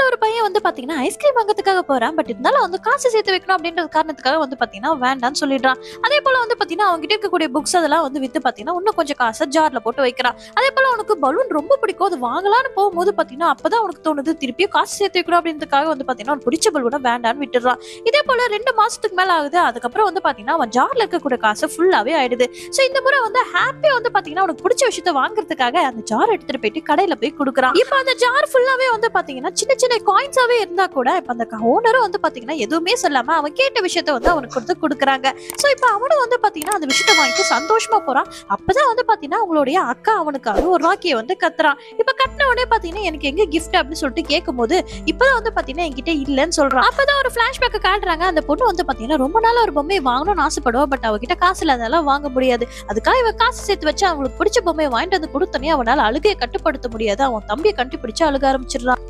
இன்னொரு பையன் வந்து பாத்தீங்கன்னா ஐஸ்கிரீம் வாங்கறதுக்காக போறான். பட் இருந்தாலும் வந்து காசு சேர்த்து வைக்கணும் அப்படின்ற காரணத்துக்காக வந்து பாத்தீங்கன்னா வேண்டான்னு சொல்லிடுறான். அதே போல வந்து பாத்தீங்கன்னா அவங்க கிட்ட இருக்கக்கூடிய புக்ஸ் அதெல்லாம் வந்து வித்து பாத்தீங்கன்னா இன்னும் கொஞ்சம் காசை ஜார்ல போட்டு வைக்கிறான். அதே போல அவனுக்கு பலூன் ரொம்ப பிடிக்கும். அது வாங்கலாம்னு போகும்போது பாத்தீங்கன்னா அப்பதான் அவனுக்கு தோணுது திருப்பியும் காசு சேர்த்து வைக்கணும் அப்படின்றதுக்காக வந்து பாத்தீங்கன்னா அவன் பிடிச்ச பலூனை வேண்டான்னு விட்டுறான். இதே போல 2 மாசத்துக்கு மேல ஆகுது. அதுக்கப்புறம் வந்து பாத்தீங்கன்னா அவன் ஜார்ல இருக்கக்கூடிய காசு ஃபுல்லாவே ஆயிடுது. சோ இந்த முறை வந்து ஹாப்பியா வந்து பாத்தீங்கன்னா அவனுக்கு பிடிச்ச விஷயத்தை வாங்குறதுக்காக அந்த ஜார் எடுத்துட்டு போயிட்டு கடையில போய் கொடுக்குறான். இப்ப அந்த ஜார் ஃபுல்லாவே வந்து பாத்தீங்கன்னா சின்ன சின்ன காயின்ஸாவே இருந்தா கூட இப்ப அந்த ஓனரும் வந்து பாத்தீங்கன்னா எதுவுமே சொல்லாம அவன் கேட்ட விஷயத்த வந்து அவனுக்கு கொடுக்குறாங்க. சோ இப்ப அவனும் வந்து பாத்தீங்கன்னா அந்த விஷயத்த வாங்கிட்டு சந்தோஷமா போறான். அப்பதான் வந்து பாத்தீங்கன்னா அவங்களுடைய அக்கா அவனுக்காக ஒரு ராக்கியை வந்து கத்துறான். இப்ப கட்டின உடனே பாத்தீங்கன்னா எனக்கு எங்க கிஃப்ட் அப்படின்னு சொல்லிட்டு கேட்கும்போது இப்பதான் வந்து பாத்தீங்கன்னா என்கிட்ட இல்லன்னு சொல்றான். அப்பதான் ஒரு பிளாஷ்பேக் காட்டுறாங்க. அந்த பொண்ணு வந்து பாத்தீங்கன்னா ரொம்ப நாள் ஒரு பொம்மையை வாங்கணும்னு ஆசைப்படுவா. பட் அவகிட்ட காசு இல்லாதனால வாங்க முடியாது. அதுக்காக இவ காசு சேர்த்து வச்சு அவங்களுக்கு பிடிச்ச பொம்மையை வாங்கிட்டு வந்து கொடுத்தனே அவனால அழுகையை கட்டுப்படுத்த முடியாது. அவன் தம்பியை கண்டுபிடிச்சு அழுக ஆரம்பிச்சிடறான்.